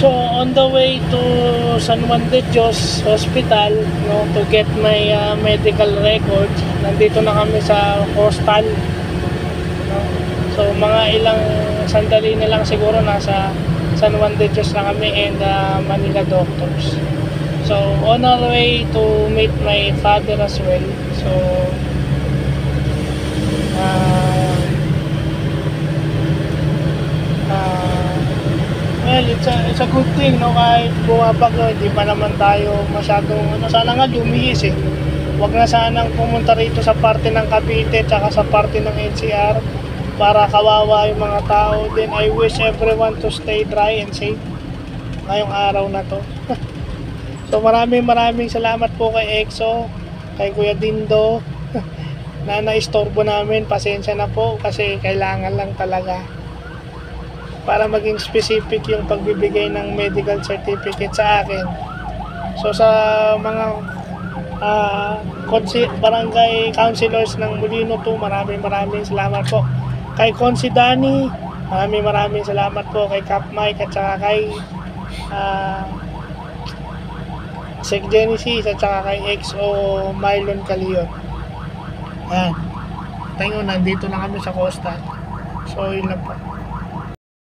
So on the way to San Juan de Dios Hospital, no, to get my medical records, nandito na kami sa Coastal, no? So mga ilang sandali na lang siguro nasa San Juan de Dios na kami and Manila Doctors. So on our way to meet my father as well. So well, it's a good thing, no, kahit bumabagyo, hindi pa naman tayo masyadong, sana nga lumihis eh. Huwag na sanang pumunta rito sa parte ng Cavite tsaka sa parte ng NCR para kawawa yung mga tao. Then I wish everyone to stay dry and safe ngayong araw na to. So maraming salamat po kay EXO, kay Kuya Dindo na naistorbo namin. Pasensya na po kasi kailangan lang talaga para maging specific yung pagbibigay ng medical certificate sa akin. So sa mga barangay councilors ng Molino 2, maraming salamat po. Kay Consi Dani, maraming salamat po. Kay Cap Mike at saka kay Sec Genesis at saka kay XO Mylon Calion. Nandito na kami sa Coastal. So yun lang po.